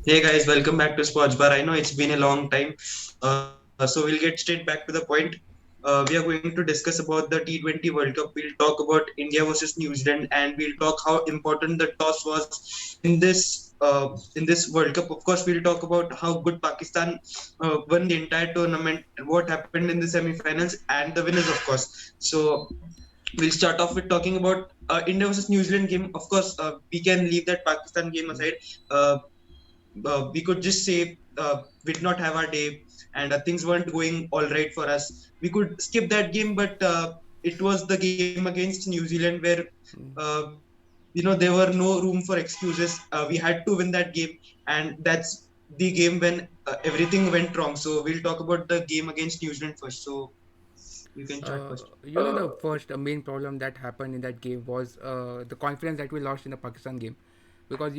Hey guys, welcome back to Sports Bar. I know it's been a long time, so we'll get straight back to the point. We are going to discuss about the T20 World Cup. We'll talk about India versus New Zealand, and we'll talk how important the toss was in this World Cup. Of course, we'll talk about how good Pakistan won the entire tournament, what happened in the semi-finals, and the winners, of course. So we'll start off with talking about India versus New Zealand game. Of course, we can leave that Pakistan game aside. Uh, we could just say we did not have our day and things weren't going all right for us. We could skip that game, but it was the game against New Zealand where uh, there were no room for excuses. We had to win that game, and that's the game when everything went wrong. So we'll talk about the game against New Zealand first. So you can start Uh, first. the first main problem that happened in that game was the confidence that we lost in the Pakistan game, because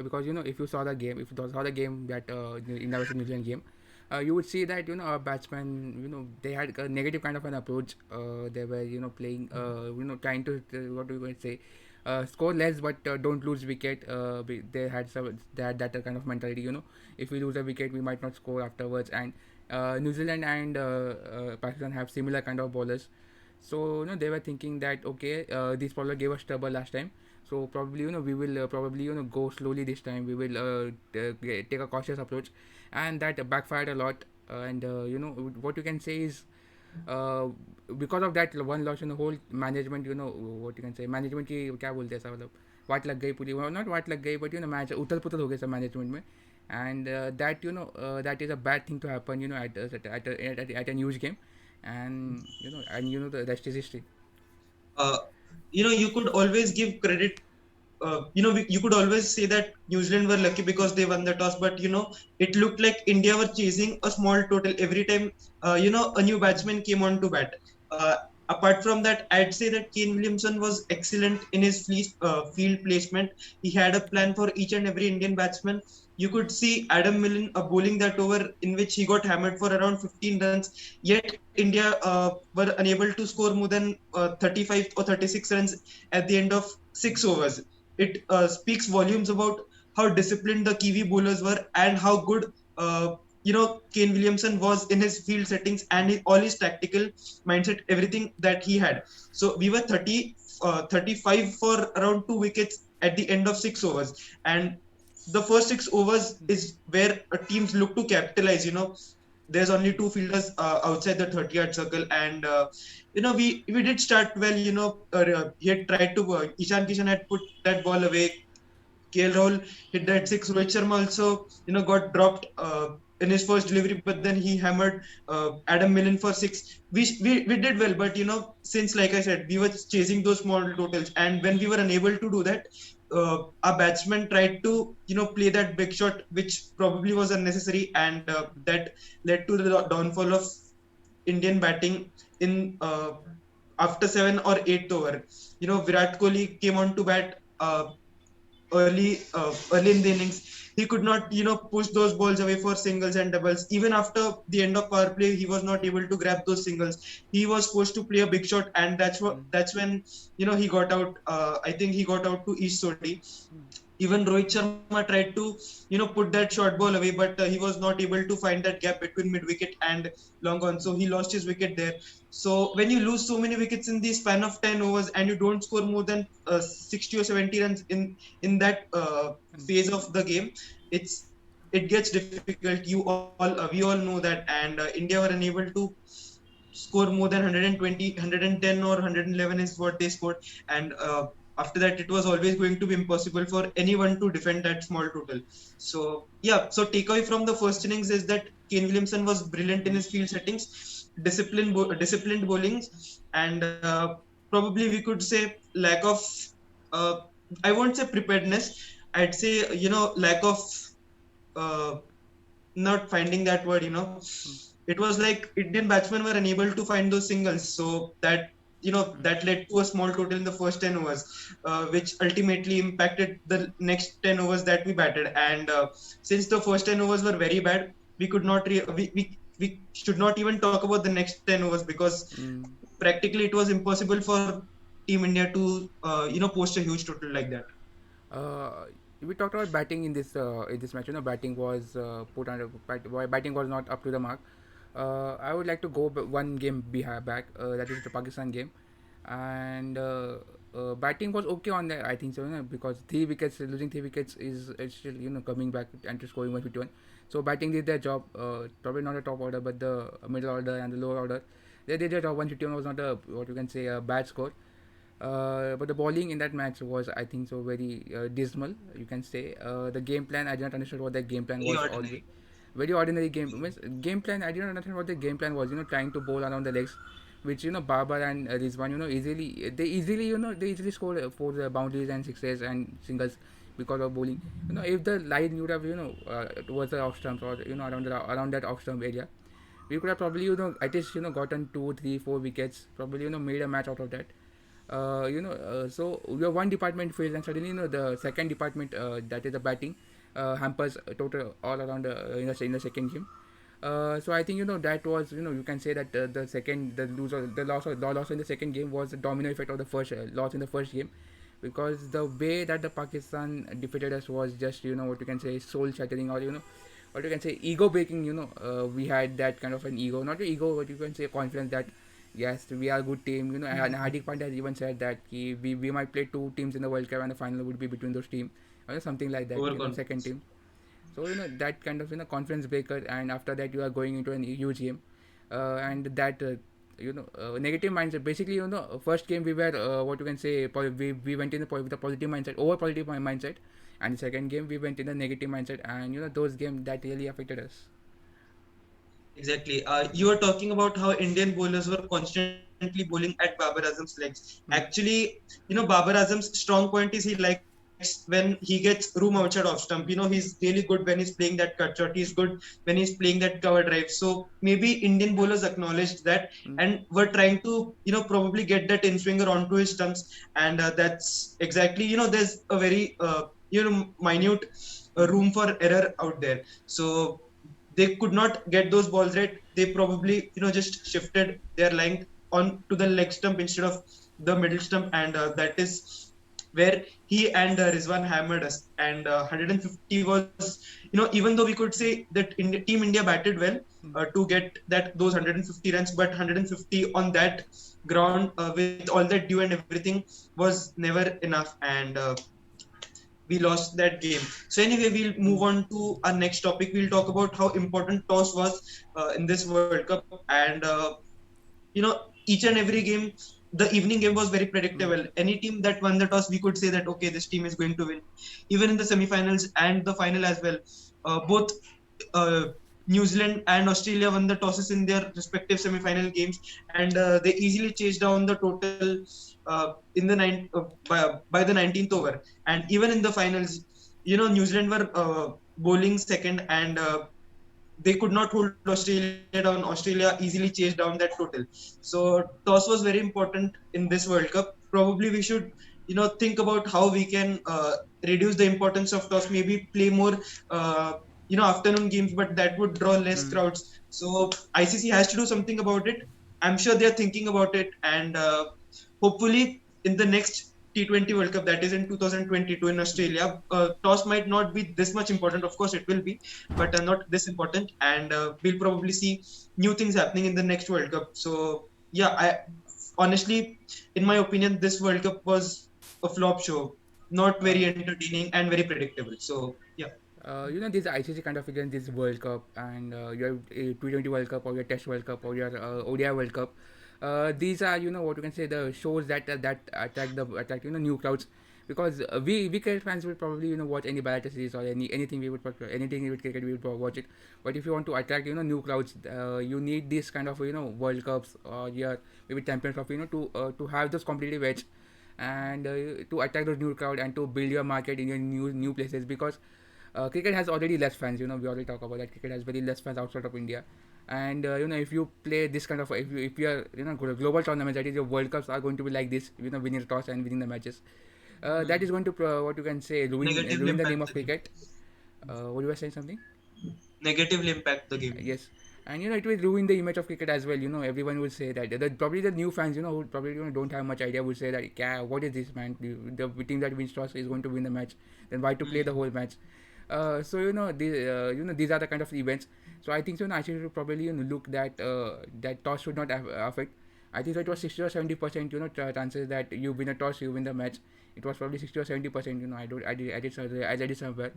because if you saw the game, if you saw the game that in the New Zealand game, you would see that our batsmen, they had a negative kind of an approach. They were playing, trying to what do we say, score less but don't lose wicket. They had that kind of mentality. If we lose a wicket, we might not score afterwards. And New Zealand and Pakistan have similar kind of bowlers. So they were thinking that okay, this bowler gave us trouble last time. So probably we will probably go slowly this time. We will take a cautious approach, and that backfired a lot. And what you can say is uh, because of that one loss, whole management, what you can say, management की क्या बोलते हैं ऐसा, मतलब वाट लग गई पूरी, not वाट लग गई, बट मैच उथल पुथल हो गया सब मैनेजमेंट में. And that that is a bad thing to happen, at a huge game. And the rest is history. uh, you could always give credit. You could always say that New Zealand were lucky because they won the toss, but it looked like India were chasing a small total every time. A new batsman came on to bat. Uh, Apart from that, I'd say that Kane Williamson was excellent in his field placement. He had a plan for each and every Indian batsman. You could see Adam Millen bowling that over in which he got hammered for around 15 runs. Yet India were unable to score more than 35 or 36 runs at the end of 6 overs. It speaks volumes about how disciplined the Kiwi bowlers were and how good Kane Williamson was in his field settings and all his tactical mindset, everything that he had. So we were 35 for around 2 wickets at the end of 6 overs, and the first 6 overs is where teams look to capitalize. There's only two fielders outside the 30-yard circle, and we did start well. He had tried to Ishan Kishan had put that ball away. KL Rahul hit that six. Rohit Sharma also, got dropped in his first delivery, but then he hammered Adam Millen for six. We did well, but since like I said, we were chasing those small totals, and when we were unable to do that, our batsmen tried to play that big shot, which probably was unnecessary, and that led to the downfall of Indian batting in after seven or eighth over. Virat Kohli came on to bat. Early in the innings, he could not push those balls away for singles and doubles. Even after the end of power play, he was not able to grab those singles. He was forced to play a big shot, and that's when he got out. I think he got out to East Sodi. Even Rohit Sharma tried to put that short ball away, but he was not able to find that gap between mid wicket and long on, so he lost his wicket there. So when you lose so many wickets in the span of 10 overs and you don't score more than 60 or 70 runs in that phase of the game, it gets difficult. We all know that, and India were unable to score more than 120, 110 or 111 is what they scored. And after that, it was always going to be impossible for anyone to defend that small total. So yeah, so takeaway from the first innings is that Kane Williamson was brilliant in his field settings, disciplined bowling, and probably we could say lack of, uh, I won't say preparedness, I'd say lack of uh, not finding that word. It was like Indian batsmen were unable to find those singles, so that led to a small total in the first 10 overs, which ultimately impacted the next 10 overs that we batted. And since the first 10 overs were very bad, we could not we should not even talk about the next 10 overs, because Mm. practically it was impossible for Team India to post a huge total like that. Uh, we talked about batting in this match. Batting was batting was not up to the mark. I would like to go one game back. That is the Pakistan game, and batting was okay on that. I think so, because losing 3 wickets is still coming back and to scoring 151. So batting did their job. Probably not the top order, but the middle order and the lower order. They did their job. 151 was not a what you can say a bad score. But the bowling in that match was, I think, so very dismal. You can say the game plan. I did not understand what the game plan Very was. Always ordinary. very ordinary game plan. I did not understand what the game plan was. Trying to bowl around the legs, which Babar and Rizwan, they easily score for the boundaries and sixes and singles because of bowling. If the line would have towards the off stumps or around that off stump area, we could have probably at least gotten 2, 3, 4 wickets. Probably made a match out of that. So your one department fails, and suddenly the second department, that is the batting, hampers total all around in the second game. So I think that was you can say that the second the loss in the second game was the domino effect of the first loss in the first game, because the way that the Pakistan defeated us was just what you can say soul shattering, or what you can say ego breaking. We had that kind of an ego, not an ego, but you can say confidence that yes, we are a good team. And Hardik Pandya has even said that we might play two teams in the World Cup and the final would be between those teams, or something like that. Second Overconfidence. team. So that kind of confidence breaker, and after that you are going into a huge game, and that negative mindset. Basically, first game we were what you can say we went in with a positive mindset, over positive mindset, and the second game we went in a negative mindset, and those games that really affected us. Exactly. You were talking about how Indian bowlers were constantly bowling at Babar Azam's legs. Mm. Actually, Babar Azam's strong point is he likes when he gets room outside off stump. He's really good when he's playing that cut shot. He's good when he's playing that cover drive. So maybe Indian bowlers acknowledged that Mm. and were trying to, probably get that in swinger onto his stumps. And that's exactly, there's a very, minute Mm-hmm. room for error out there. So they could not get those balls right. They probably just shifted their length on to the leg stump instead of the middle stump, and that is where he and Rizwan hammered us. And 150 was, even though we could say that Team India batted well to get that those 150 runs, but 150 on that ground with all that dew and everything was never enough, and we lost that game. So anyway, we'll move Mm. on to our next topic. We'll talk about how important toss was in this World Cup, and each and every game, the evening game was very Mm. predictable. Any team that won the toss, we could say that okay, this team is going to win. Even in the semi-finals and the final as well, both uh, New Zealand and Australia won the tosses in their respective semi-final games, and they easily chased down the total in the by the 19th over. And even in the finals, New Zealand were bowling second, and they could not hold Australia down. Australia easily chased down that total. So toss was very important in this World Cup. Probably we should, think about how we can reduce the importance of toss. Maybe play more, afternoon games, but that would draw less Mm. crowds. So ICC has to do something about it. I'm sure they're thinking about it, and hopefully in the next T20 World Cup, that is in 2022 in Mm. Australia, toss might not be this much important. Of course, it will be, but not this important. And we'll probably see new things happening in the next World Cup. So yeah, I honestly, in my opinion, this World Cup was a flop show, not very Uh, entertaining and very predictable. So yeah, this ICC kind of again this World Cup, and your T20 World Cup or your Test World Cup or your ODI World Cup. These are what you can say the shows that attract new crowds, because we cricket fans will probably watch any Bharati series or anything we would anything with cricket we would watch it. But if you want to attract new crowds, you need this kind of World Cups or your maybe Champions Trophy, to have those competitive edge, and to attract those new crowd and to build your market in your new places, because cricket has already less fans. We already talk about that. Cricket has very less fans outside of India, and if you play this kind of if you are global tournaments, that is your World Cups are going to be like this. Winning the toss and winning the matches. That is going to what you can say negatively ruin the name impact of the game. cricket. What you were saying something? Negatively impact the game. Yes, And it will ruin the image of cricket as well. Everyone will say that. Probably the new fans, who probably don't have much idea, would say that, yeah, what is this, man? The team that wins toss is going to win the match. Then why to play the whole match? So these are the kind of events. So I think so. I should probably look that that toss should not affect. I think so it was 60 or 70% chances that you win a toss, you win the match. It was probably 60 or 70%. I did somewhere.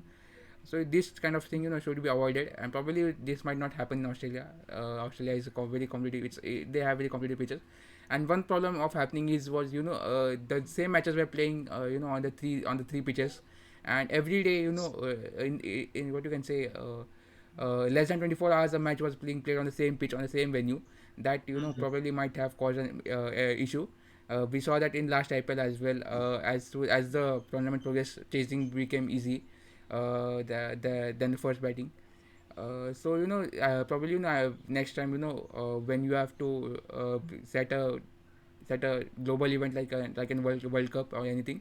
So this kind of thing should be avoided, and probably this might not happen in Australia. Australia is very competitive. They have very competitive pitches, and one problem of happening is was the same matches were playing on the three pitches, and every day in what you can say. Less than 24 hours a match was played on the same pitch on the same venue. That probably might have caused an issue. We saw that in last IPL as well. As the tournament progressed, chasing became easy than the first batting. So probably next time when you have to set a global event like in World Cup or anything,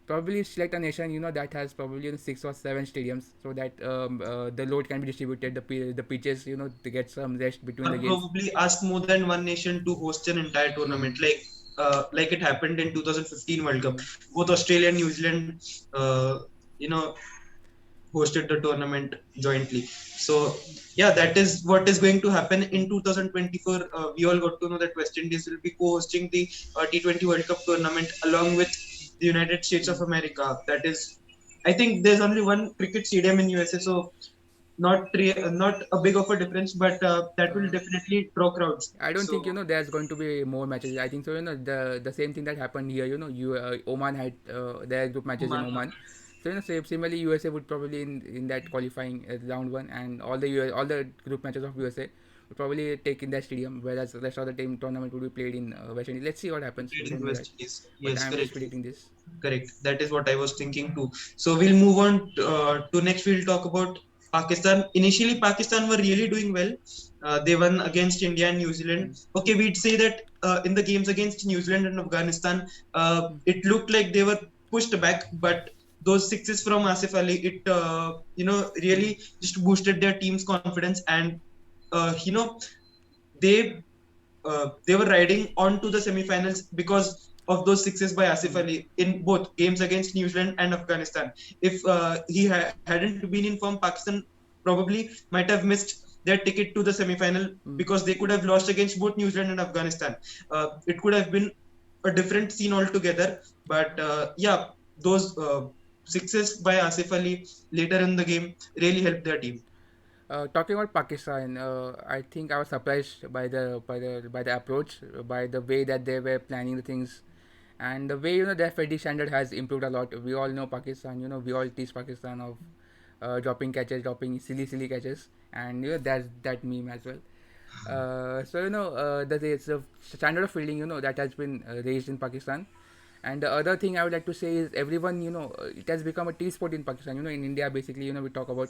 probably select a nation that has probably 6 or 7 stadiums, so that the load can be distributed, the pitches to get some rest between the Or games. probably ask more than one nation to host an entire Mm, tournament, like it happened in 2015 World Cup. mm, Both Australia and New Zealand, you know, hosted the tournament jointly. So yeah, that is what is going to happen in 2024. We all got to know that West Indies will be co-hosting the T20 World Cup tournament along with the United States of mm. America. That is, I think there's only one cricket stadium in USA, so not a big of a difference, but that will uh, definitely draw crowds. I don't think So there's going to be more matches. I think so. The same thing that happened here. Oman had their group matches in Oman, Oman. So similarly, USA would probably in that qualifying round one, and all the group matches of USA would probably take in their stadium, whereas the rest of the team tournament would be played in West Indies. Let's see what happens. We played in don't the know that, West Indies. but Yes, I'm just correct. predicting this. Correct. That is what I was thinking too. So we'll move on to next. We'll talk about Pakistan. Initially, Pakistan were really doing well. They won against India and New Zealand. Mm, Okay, we'd say that in the games against New Zealand and Afghanistan, mm, it looked like they were pushed back, but those sixes from Asif Ali, it mm, really just boosted their team's confidence, and they they were riding on to the semifinals because of those sixes by Asif mm, Ali in both games against New Zealand and Afghanistan. If he hadn't been in form, Pakistan probably might have missed their ticket to the semifinal mm. because they could have lost against both New Zealand and Afghanistan. It could have been a different scene altogether. But yeah, those sixes by Asif Ali later in the game really helped their team. Talking about Pakistan, I think I was surprised by the approach, by the way that they were planning the things, and the way their fielding standard has improved a lot. We all know Pakistan. We all tease Pakistan of dropping catches, dropping silly catches, and that's that meme as well. So the standard of fielding that has been raised in Pakistan. And the other thing I would like to say is everyone, it has become a team sport in Pakistan. In India, basically, we talk about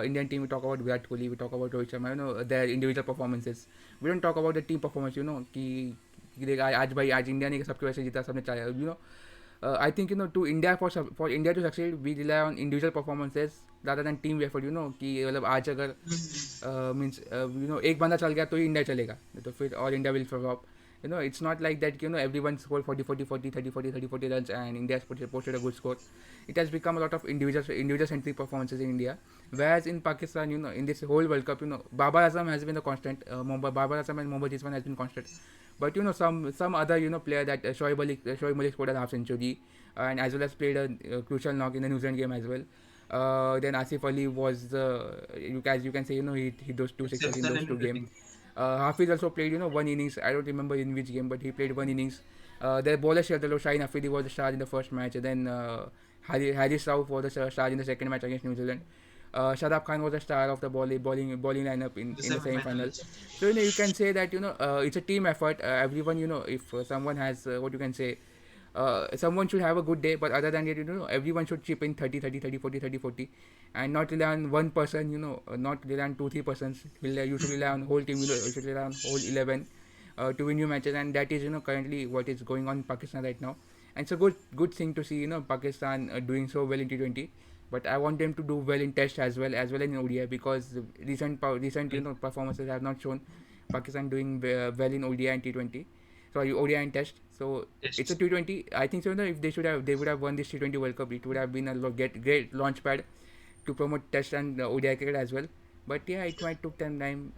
Indian team, we talk about Virat Kohli, we talk about Rohit Sharma, their individual performances. We don't talk about the team performance, कि देख आज भाई आज India ने सबके वैसे जीता सबने चाहे I think to India for India to succeed we rely on individual performances rather than team effort कि मतलब आज अगर मीन्स एक बंदा चल गया तो ही इंडिया चलेगा तो फिर और India will flop it's not like that everyone scored 40 40 40 30 40 30 40 runs and India has posted a good score. It has become a lot of individual centric performances in India, whereas in Pakistan in this whole World Cup Babar Azam has been the constant. Babar Azam and Mohammad Rizwan has been constant, but some other player that Shoaib Malik scored a half century and as well as played a crucial knock in the New Zealand game as well. Then Asif Ali was as you can say he hit those two sixes in Exceptional those in two games. everything. Hafiz also played, 1 innings. I don't remember in which game, but he played 1 innings. Their bowler Shardalo Shaheen Afridi was the star in the first match. And then Haris Rauf was the star in the second match against New Zealand. Shadab Khan was the star of the bowling lineup The in the semi-final semi-final. also. So you can say that it's a team effort. Everyone if someone has what you can say someone should have a good day, but other than it everyone should chip in 30 30 30 40 30 40 and not rely on one person not rely on 2 3 persons. You should rely on whole team, you should rely on whole 11 to win your matches, and that is currently what is going on in Pakistan right now. And it's a good thing to see Pakistan doing so well in T20. but I want them to do well in Test as well in ODI, because recent performances have not shown Pakistan doing well in ODI and T20. Sorry, ODI and Test. So it's a Yes. T20. I think so. If they would have won this T20 World Cup, it would have been a great launch pad to promote Test and ODI cricket as well. But yeah, it might took them time.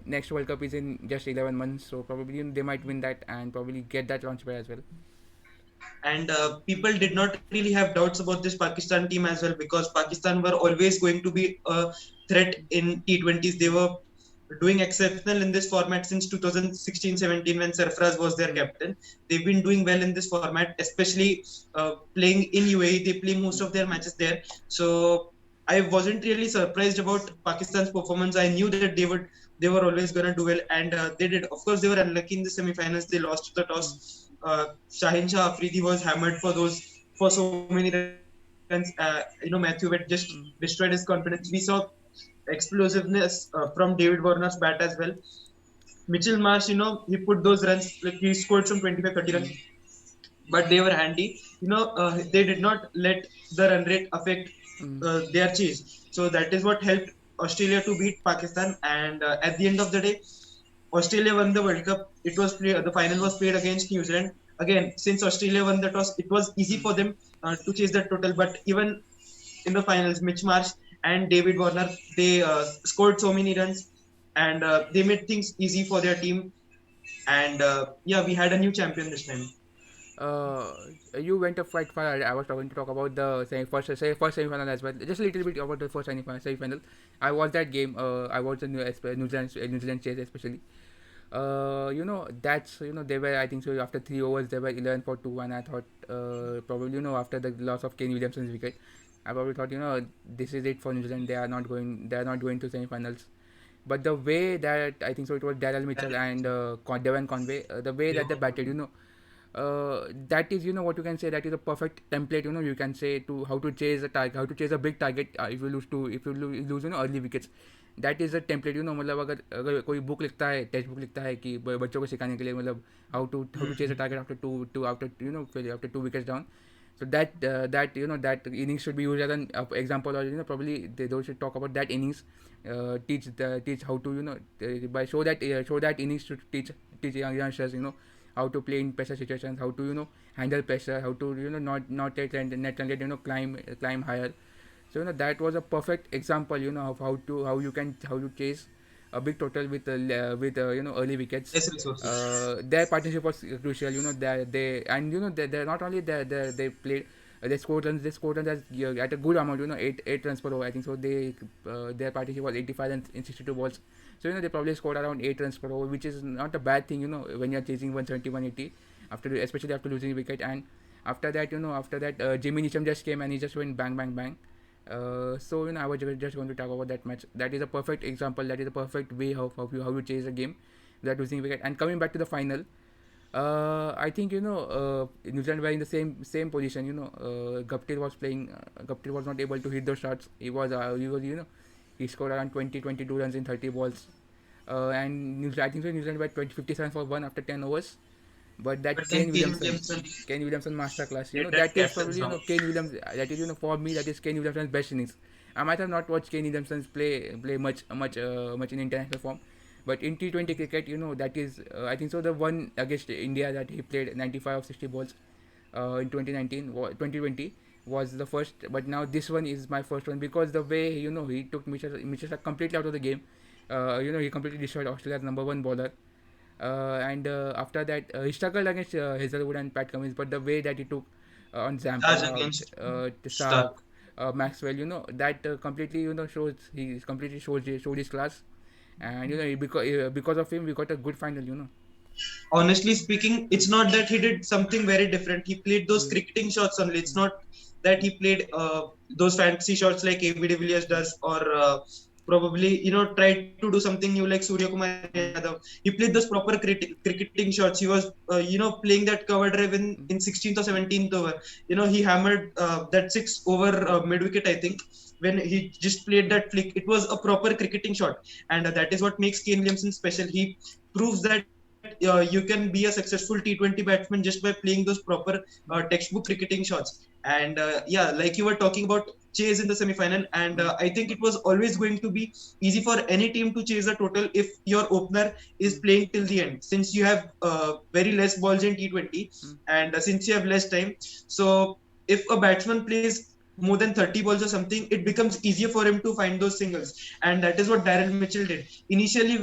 Next World Cup is in just 11 months, so probably they might win that and probably get that launch pad as well. And people did not really have doubts about this Pakistan team as well, because Pakistan were always going to be a threat in T20s. They were doing exceptional in this format since 2016-17 when Sarfraz was their Mm, captain. They've been doing well in this format, especially playing in UAE. They play most of their matches there. So I wasn't really surprised about Pakistan's performance. I knew that they were always gonna do well, and they did. Of course, they were unlucky in the semi-finals. They lost the mm, toss. Shahin Shah Afridi was hammered for so many runs. Matthew Webb just destroyed his mm, confidence. We saw explosiveness from David Warner's bat as well. Mitchell Marsh, he put those runs, like he scored some 25, 30 runs, mm, but they were handy. They did not let the run rate affect mm. their chase. So that is what helped Australia to beat Pakistan. And at the end of the day, Australia won the World Cup. The final was played against New Zealand. Again, since Australia won the toss, it was easy Mm. for them to chase that total. But even in the finals, Mitch Marsh and David Warner, they scored so many runs, and they made things easy for their team. And yeah, we had a new champion this time. uh, you went a quite far. I was going to talk about the first semi-final as well. Just a little bit about the first semi-final. I watched that game. I watched the New Zealand chase especially. That's they were, I think so, after 3 overs they were 11 for 2, and I thought probably after the loss of Kane Williamson's wicket, I probably thought this is it for New Zealand. They are not going to semi-finals. But the way that, I think so, it was Daryl Mitchell and Devon Conway, the way that they batted, that is, what you can say, that is a perfect template, you can say, to how to chase a target, how to chase a big target, if you lose early wickets. That is a template, मतलब अगर अगर कोई book लिखता है, text book लिखता है कि बच्चों को सिखाने के लिए, मतलब how to chase a target after two after after 2 wickets down. So that innings should be used as an example, or probably those should talk about that innings, teach how to by show that innings to teach youngsters, how to play in pressure situations, how to handle pressure, how to not let net run rate climb higher. So that was a perfect example, of how you chase a big total with early wickets. Less resources. Their partnership was crucial. They and they not only they played. They scored runs at a good amount. 8 runs per over. I think so. Their partnership was 85 runs in 62 balls. So they probably scored around 8 runs per over, which is not a bad thing. When you're chasing 170, 180 especially after losing a wicket. And after that, Jimmy Neesham just came and he just went bang, bang, bang. So I was just going to talk about that match. That is a perfect example. That is a perfect way how you chase a game without losing wicket. And coming back to the final, I think New Zealand were in the same position. Guptill was playing. Guptill was not able to hit those shots. He scored around 22 runs in 30 balls. And I think so New Zealand were 57 for 1 after 10 overs. But that But then Kane Williamson Kane Williamson masterclass, get that that is captain's probably, knock. Kane Williams, that is, for me, that is Kane Williamson's best innings. I might have not watched Kane Williamson's play much in international form, but in T20 cricket, that is, I think so, the one against India that he played 95 of 60 balls in 2020 was the first, but now this one is my first one, because the way, he took Mitchell completely out of the game. He completely destroyed Australia's number one bowler. And after that, he struggled against Hazelwood and Pat Cummins, but the way that he took on Charge Zampa, against Stark, Stark. Maxwell, that completely, shows he completely showed his class, and because of him, we got a good final. Honestly speaking, it's not that he did something very different. He played those Mm, cricketing shots only. It's mm, not that he played those fantasy shots like AB de Villiers mm, does, or probably tried to do something new like Surya Kumar Yadav. He played those proper cricketing shots. He was playing that cover drive in mm, 16th or 17th over. He hammered that six over mid wicket, I think. When he just played that flick, it was a proper cricketing shot, and that is what makes Kane Williamson special. He proves that you can be a successful T20 batsman just by playing those proper textbook cricketing shots. And yeah, like you were talking about chase in the semi-final. And mm, I think it was always going to be easy for any team to chase a total if your opener is mm, playing till the end, since you have very less balls in T20, mm, and since you have less time. So if a batsman plays more than 30 balls or something, it becomes easier for him to find those singles. And that is what Daryl Mitchell did initially.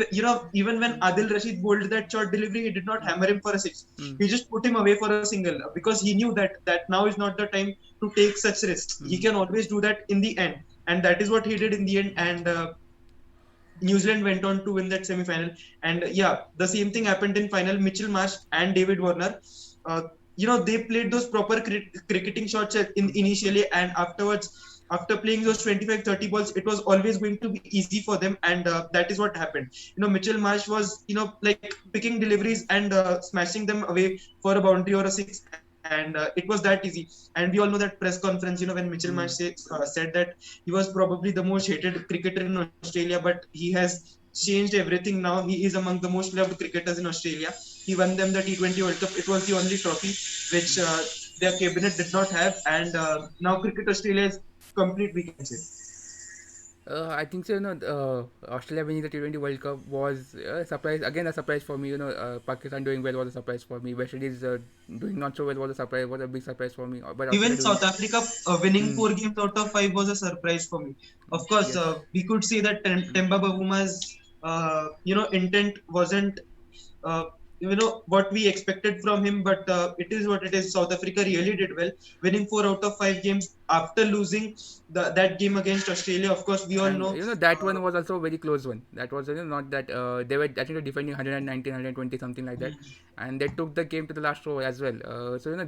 Even when mm, Adil Rashid bowled that short delivery, he did not mm, hammer him for a six. mm, He just put him away for a single, because he knew that now is not the time to take such risks. He mm. can always do that in the end, and that is what he did in the end. And New Zealand went on to win that semi-final. And yeah, the same thing happened in final. Mitchell Marsh and David Warner, uh, they played those proper cricketing shots in Mm. initially, and afterwards, after playing those 25, 30 balls, it was always going to be easy for them. And that is what happened. Mitchell Marsh was, like picking deliveries and smashing them away for a boundary or a six, and it was that easy. And we all know that press conference, when Mitchell Marsh Mm. said that he was probably the most hated cricketer in Australia, but he has changed everything now. He is among the most loved cricketers in Australia. He won them the T20 World Cup. It was the only trophy which their cabinet did not have, and now Cricket Australia is complete, we can say. I think so. Australia winning the T20 World Cup was a surprise. Again, a surprise for me. Pakistan doing well was a surprise for me. West Indies doing not so well was a surprise. Was a big surprise for me. But Australia Even doing. South Africa winning Mm, 4 games out of 5 was a surprise for me. mm, Of course, yes. we could say that Mm, Temba Bavuma's intent wasn't what we expected from him, but it is what it is. South Africa really did well, winning 4 out of 5 games after losing that game against Australia. Of course, we all and know. that one was also a very close one. That was not that they were I think defending 119, 120 something like that, and they took the game to the last over as well.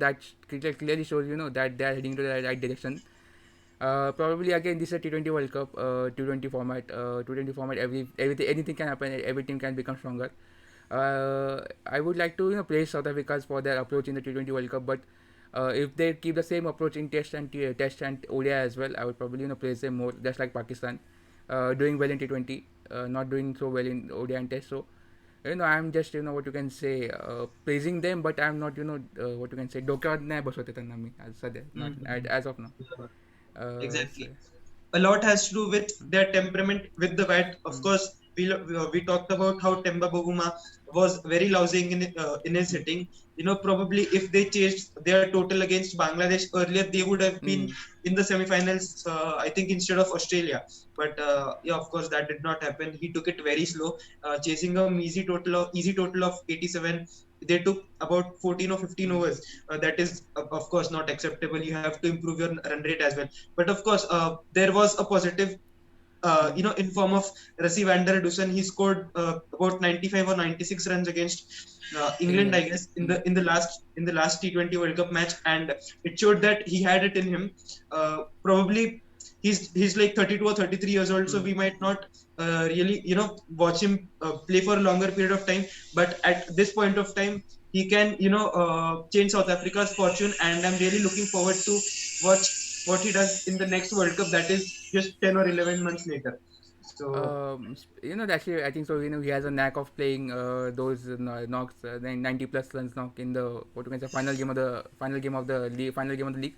That clearly shows that they are heading to the right direction. Probably again this is a T20 World Cup, T20 format. T20 format. Everything anything can happen. Every team can become stronger. I would like to praise South Africa for their approach in the T20 World Cup, but if they keep the same approach in Test and ODI as well, I would probably praise them more. Just like Pakistan, doing well in T20, not doing so well in ODI and Test. So I'm just what you can say praising them, but I'm not what you can say डोक्यावर नाही बसवते त्यांना मी सध्या not as of now. So, Exactly. A lot has to do with their temperament with the bat. Of mm, course, we talked about how Temba Bavuma was very lousy in his mm, hitting. Probably if they changed their total against Bangladesh earlier, they would have been mm, in the semi-finals. I think instead of Australia. But yeah, of course, that did not happen. He took it very slow, chasing a easy total of 87. They took about 14 or 15 mm, overs. That is, of course, not acceptable. You have to improve your run rate as well. But of course, there was a positive, mm, in form of Rassi van der Dussen. He scored about 95 or 96 runs against England, I England. guess, in Mm, the last T20 World Cup match, and it showed that he had it in him. Probably he's like 32 or 33 years old, so mm. we might not really watch him play for a longer period of time. But at this point of time, he can change South Africa's fortune, and I'm really looking forward to watch what he does in the next World Cup. That is just 10 or 11 months later. So Actually, I think so. He has a knack of playing those knocks, 90 plus runs knock in the what you can say final game of the league.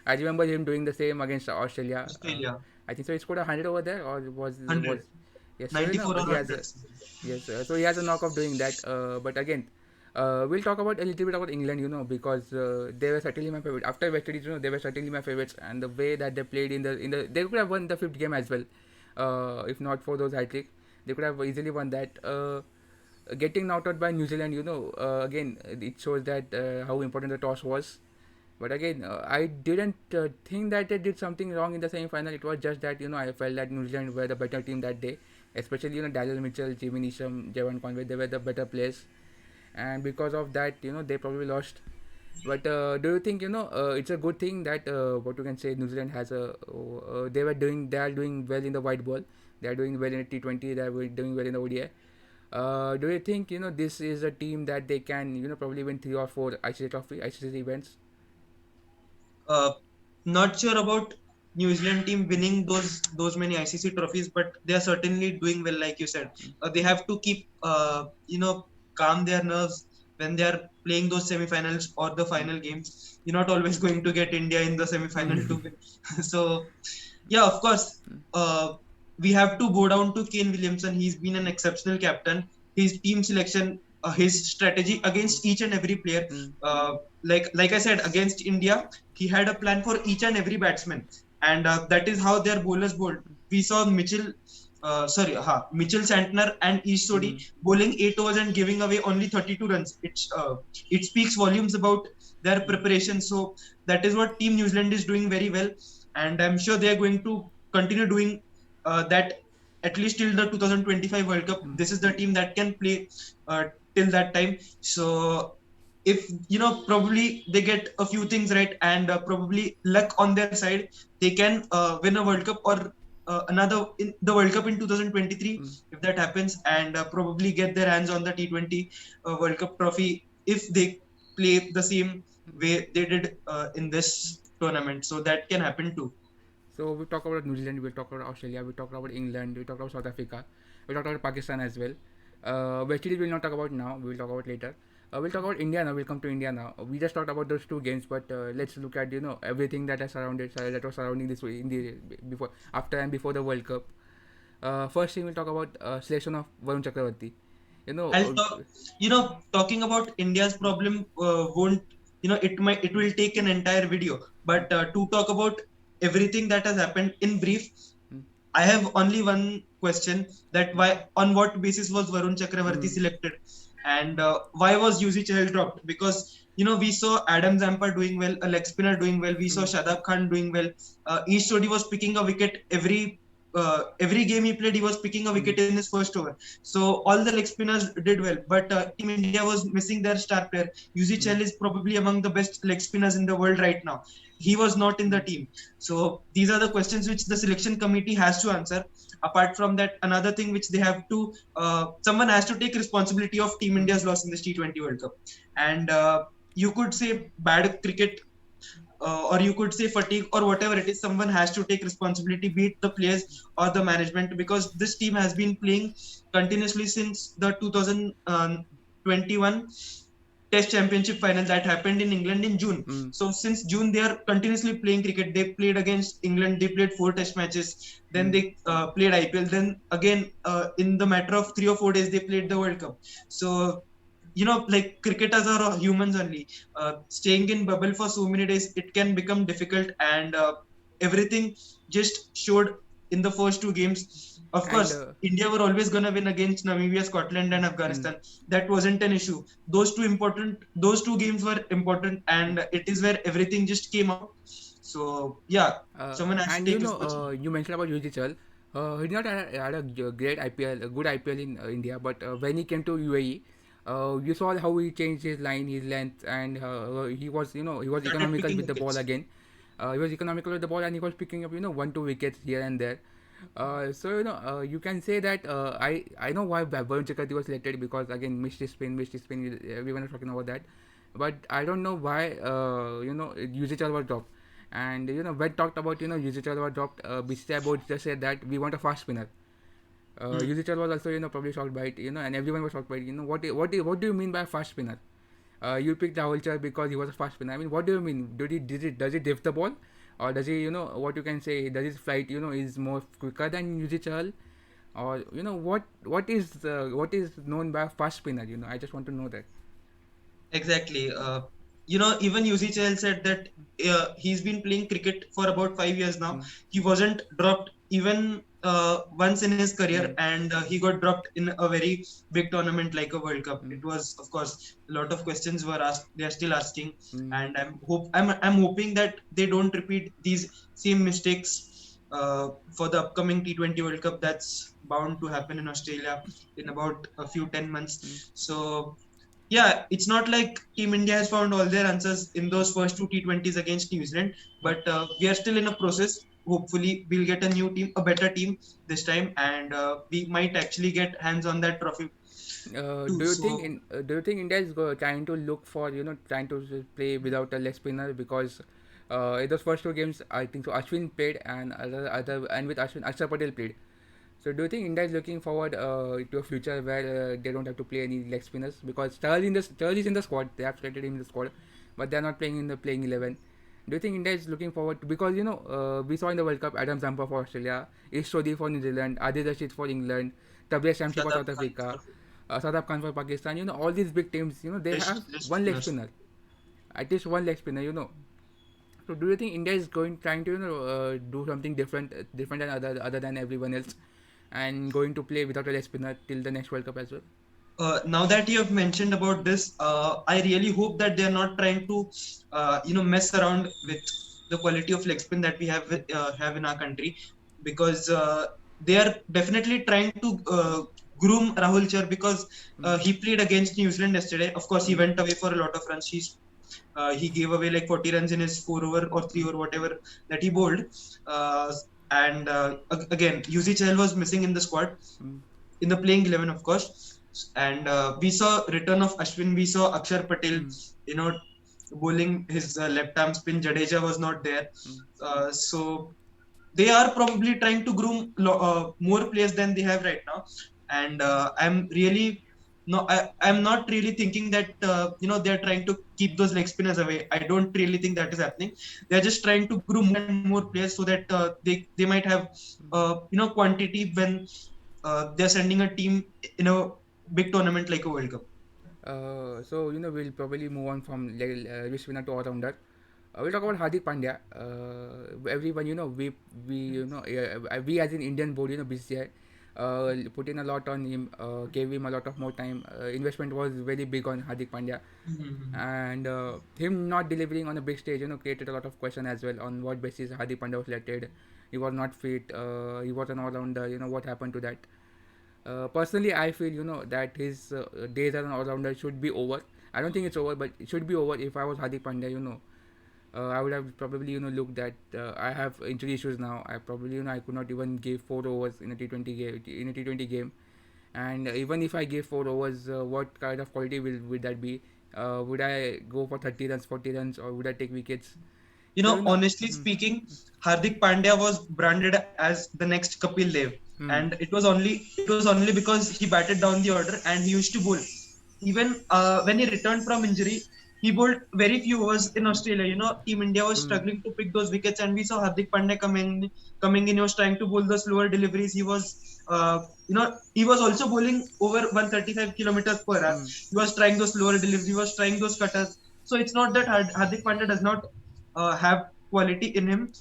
I remember him doing the same against Australia. Australia, I think so. He scored 100 over there, or was 100, yes. 94 or He has 100. a yes. So he has a knock of doing that. But again, we'll talk about a little bit about England. Because they were certainly my favorite after West Indies. They were certainly my favorites, and the way that they played in the they could have won the fifth game as well. If not for those hat trick, they could have easily won that. Getting knocked out by New Zealand, again, it shows that how important the toss was. But again, I didn't think that they did something wrong in the semi-final. It was just that I felt that New Zealand were the better team that day, especially Daryl Mitchell, Jimmy Neesham, Javon Conway. They were the better players, and because of that, they probably lost. But do you think it's a good thing that what you can say New Zealand has they are doing well in the white ball, they are doing well in the T20, they are doing well in the ODI. Do you think this is a team that they can probably win 3 or 4 ICC events? Uh, Not sure about New Zealand team winning those many ICC trophies, but they are certainly doing well, like you said. They have to keep calm their nerves when they are playing those semifinals or the Mm. final games. You're not always going to get India in the semifinal Mm. to win. So Yeah, of course. Uh, we have to go down to Kane Williamson. He's been an exceptional captain. His team selection, his strategy Mm, against each and every player. mm, Uh, like I said, against India, he had a plan for each and every batsman, and that is how their bowlers bowled. We saw Mitchell Santner and Ish Sodhi mm, bowling 8 overs and giving away only 32 runs. It speaks volumes about their mm, preparation. So that is what Team New Zealand is doing very well, and I'm sure they are going to continue doing that at least till the 2025 World Cup. mm. This is the team that can play uh, till that time. So if probably they get a few things right and probably luck on their side, they can win a World Cup or another in the World Cup in 2023 Mm. if that happens, and probably get their hands on the T20 World Cup trophy if they play the same way they did in this tournament. So that can happen too. So we talk about New Zealand, we talk about Australia, we talk about England, we talk about South Africa, we talk about Pakistan as well. West Indies we'll not talk about now. We will talk about later. We'll talk about India now. We'll come to India now. We just talked about those two games, but let's look at everything that has surrounded that was surrounding this in the before, after, and before the World Cup. First thing we'll talk about selection of Varun Chakravarti. You know, I'll talk. Talking about India's problem won't. It will take an entire video. But to talk about everything that has happened in brief, mm, I have only one question: that why, on what basis was Varun Chakravarti mm, selected, and why was Yuzi Chahal dropped? Because we saw Adam Zampa doing well, a leg spinner doing well. We saw mm, Shadab Khan doing well. East Sodhi was picking a wicket every game he played. He was picking a mm, wicket in his first over. So all the leg spinners did well, but Team India was missing their star player. Yuzi mm, Chahal is probably among the best leg spinners in the world right now. He was not in the mm, team. So these are the questions which the selection committee has to answer. Apart from that, another thing which they have to, someone has to take responsibility of Team mm. India's loss in this T20 World Cup. And you could say bad cricket, or you could say fatigue, or whatever it is. Someone has to take responsibility, be it the players or the management, because this team has been playing continuously since the 2021 Test Championship final that happened in England in June. Mm. So since June, they are continuously playing cricket. They played against England. They played 4 Test matches. Then Mm. they played IPL. Then again, in the matter of 3 or 4 days, they played the World Cup. So like cricketers are humans only. Staying in bubble for so many days, it can become difficult, and everything just showed in the first 2 games. Of And course, India were always gonna win against Namibia, Scotland, and mm, Afghanistan. That wasn't an issue. Those two games were important, and it is where everything just came out. So yeah, someone has to and take responsibility. you mentioned about Yuji Chal. He did not had a great IPL, a good IPL in India, but when he came to UAE, you saw how he changed his line, his length, and he was Started economical picking with the ball wickets. again. He was economical with the ball, and he was picking up 1 2 wickets here and there. You can say that I know why Varun Chakravarti was selected, because again missed his spin. Everyone is talking about that, but I don't know why Yuji Chal was dropped. And when talked about Yuji Chal was dropped, BCCI board just said that we want a fast spinner. Hmm. Yuji Chal was also probably shocked by it, and everyone was shocked by it. What do you mean by a fast spinner? You picked Rahul Char because he was a fast spinner. I mean, what do you mean? Does he drift the ball, or does he what you can say? Does his flight is more quicker than Yuji Chahal, or what is known by a fast spinner? I just want to know that. Exactly. Even Yuzi Chahal said that he's been playing cricket for about 5 years now. Mm, He wasn't dropped even once in his career, mm, and he got dropped in a very big tournament like a World Cup. mm, It was, of course, a lot of questions were asked. They are still asking, mm. and I'm hoping that they don't repeat these same mistakes for the upcoming T20 World Cup that's bound to happen in Australia in about a few 10 months. So yeah, it's not like Team India has found all their answers in those first two T20s against New Zealand, but we are still in a process. Hopefully, we'll get a new team, a better team this time, and we might actually get hands on that trophy too. So Do you think India is trying to look for trying to play without a leg spinner, because in those first two games I think so Ashwin played, and other and with Ashwin Akshar Patel played. So do you think India is looking forward to a future where they don't have to play any leg spinners, because Charles is in the squad, they have selected him in the squad, but they are not playing in the playing 11. Do you think India is looking forward to, because we saw in the World Cup Adam Zampa for Australia, Ish Sodhi for New Zealand, Adil Rashid for England, Tabrez Shamsi for Shadab South Khan Africa, for Sadaf Khan for Pakistan. All these big teams, they have just one leg spinners. spinner, at least one leg spinner. So do you think India is going trying to do something different than other than everyone else, and going to play without a leg spinner till the next World Cup as well? Now that you have mentioned about this, I really hope that they are not trying to, mess around with the quality of leg spin that we have in our country, because they are definitely trying to groom Rahul Char, because Mm, he played against New Zealand yesterday. Of course, he mm, went away for a lot of runs. He gave away like 40 runs in his 4 over or 3 over whatever that he bowled. Uh, and again, Yuzi Chahal was missing in the squad, mm, in the playing 11, of course. And we saw return of Ashwin. We saw Akshar Patel, mm, you know, bowling his left arm spin. Jadeja was not there. mm. So they are probably trying to groom more players than they have right now. And I'm really no, I'm not really thinking that they're trying to keep those leg spinners away. I don't really think that is happening. They're just trying to groom more and more players so that they might have quantity when they're sending a team in a big tournament like a World Cup. So we'll probably move on from wish winner to all rounder. We'll talk about Hardik Pandya. Everyone, we as an Indian board, BCCI, put in a lot on him, gave him a lot of more time. Investment was very big on Hardik Pandya, Mhm. and him not delivering on a big stage, created a lot of question as well on what basis Hardik Pandya was selected. He was not fit. He was an all-rounder. What happened to that? Personally, I feel that his days as an all-rounder should be over. I don't think it's over, but it should be over. If I was Hardik Pandya, I would have probably looked at. I have injury issues now. I probably I could not even give 4 overs in a T20 game. And even if I give 4 overs, what kind of quality would that be? Would I go for 30 runs, 40 runs, or would I take wickets? So Honestly hmm, speaking, Hardik Pandya was branded as the next Kapil Dev, hmm, and it was only because he batted down the order and he used to bowl. Even when he returned from injury, he bowled very few overs in Australia. Team India was hmm, struggling to pick those wickets, and we saw Hardik Pandya coming in. He was trying to bowl the slower deliveries. He was also bowling over 135 kilometers per hour. hmm, He was trying those slower deliveries. He was trying those cutters. So it's not that Hardik Pandya does not have quality in him.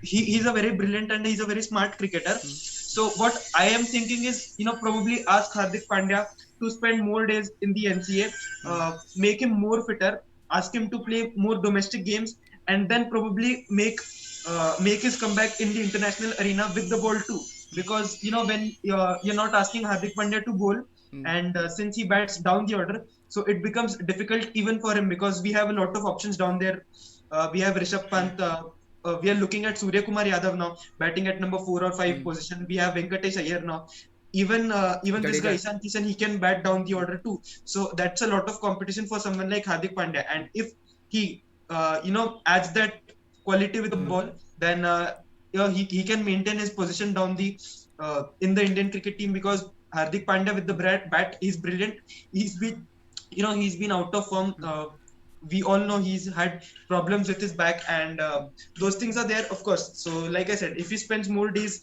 He's a very brilliant and he's a very smart cricketer. hmm, So what I am thinking is, probably ask Hardik Pandya to spend more days in the NCA, hmm, make him more fitter, ask him to play more domestic games, and then probably make his comeback in the international arena with the ball too. Because when you're not asking Hardik Pandya to bowl, hmm, and since he bats down the order, so it becomes difficult even for him, because we have a lot of options down there. We have Rishabh hmm, Pant. We are looking at Surya Kumar Yadav now, batting at number 4 or 5 hmm. position. We have Venkatesh Iyer now. Even this guy Jadeja. Ishan Kishan, he can bat down the order too. So that's a lot of competition for someone like Hardik Pandya. And if he adds that quality with the Hmm, ball, then he can maintain his position down the in the Indian cricket team, because Hardik Pandya with the bat is brilliant. He's been out of form. hmm, We all know he's had problems with his back, and those things are there, of course. So like I said, if he spends more days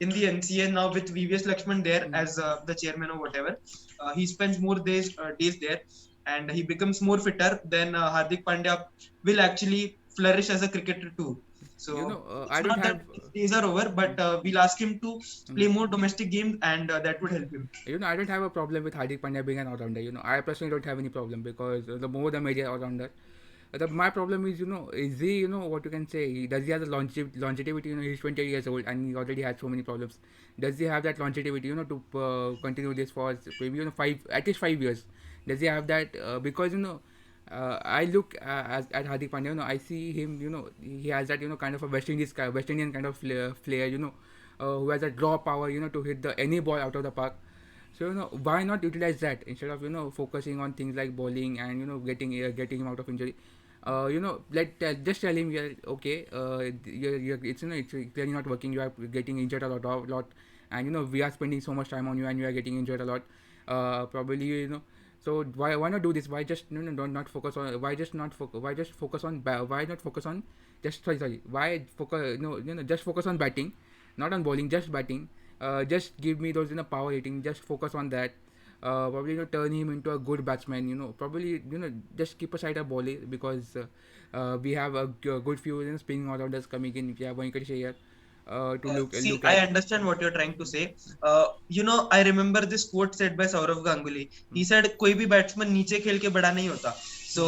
in the NCA now with VVS Lakshman there hmm. as the chairman or whatever, he spends more days there, and he becomes more fitter, then Hardik Pandya will actually flourish as a cricketer too. So I it's don't not that have. his days are over, but we'll ask him to Hmm. play more domestic games, and that would help him. I don't have a problem with Hardik Pandya being an all-rounder. I personally don't have any problem, because the more the merrier all-rounder. My problem is, is he, what you can say, does he have the longevity? He's 28 years old and he already has so many problems. Does he have that longevity, to continue this for maybe, 5 at least 5 years? Does he have that? Because, I look at Hardik Pandya, I see him, he has that, kind of a West Indian kind of flair, who has a draw power, to hit the any ball out of the park. So why not utilize that instead of focusing on things like bowling and getting him out of injury. Just tell him, yeah, okay, it's it's clearly not working. You are getting injured a lot, and we are spending so much time on you, and you are getting injured a lot. Probably So why not do this? Why just don't not focus on? Why just not focus? Why just focus on? Why not focus on just sorry, why focus, just focus on batting, not on bowling, just batting. Just give me those, power hitting, just focus on that. Probably, turn him into a good batsman, probably, just keep aside a bowler, because we have a good few, spinning all rounders coming in. We have Venkatesh here to See, look I at. understand what you're trying to say. I remember this quote said by Saurav Ganguly. He said, "कोई भी batsman नीचे खेल के बड़ा नहीं होता." So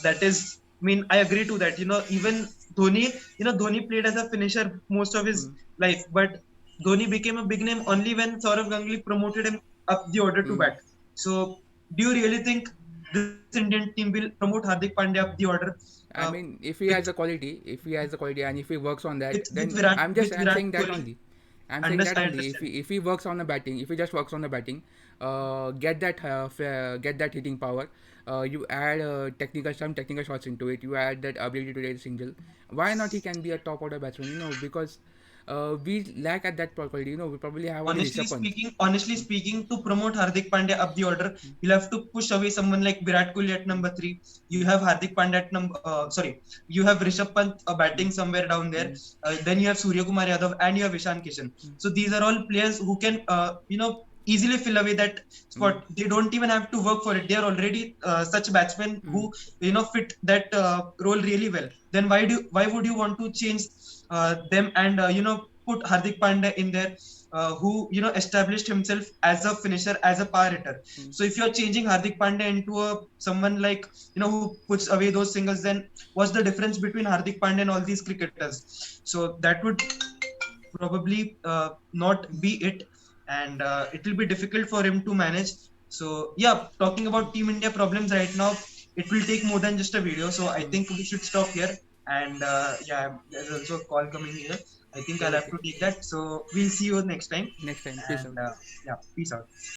that is, I mean, I agree to that. Even Dhoni, Dhoni played as a finisher most of his Mm, life, but Dhoni became a big name only when Saurav Ganguly promoted him up the order to mm. bat. So, do you really think this Indian team will promote Hardik Pandya up the order I mean, if he with has the quality, and if he works on that, then with I'm Virat saying that Kohli? only. I'm saying that I only. understand. If he works on the batting, if he just works on the batting, get that hitting power. You add some technical shots into it. You add that ability to hit single. Why not? He can be a top order batsman. Because we lack at that quality. We probably have only Rishabh Pant. Honestly speaking, to promote Hardik Pandya up the order, you'll have to push away someone like Virat Kohli at number three. You have Hardik Pandya at you have Rishabh Pant batting somewhere down there. Mm, Then you have Surya Kumar Yadav and you have Ishan Kishan. So these are all players who can, easily fill away that mm, spot. They don't even have to work for it. They are already such batsmen mm, who, fit that role really well. Then why would you want to change them and put Hardik Pandya in there, who established himself as a finisher, as a power hitter. mm. So if you're changing Hardik Pandya into a someone like who puts away those singles, then what's the difference between Hardik Pandya and all these cricketers? So that would probably not be it, and it will be difficult for him to manage. So yeah, talking about Team India problems right now, it will take more than just a video. So I think we should stop here. And yeah, there's also a call coming here. I think I'll have Okay. to take that. So we'll see you next time. Next time. Peace And out. yeah, peace out.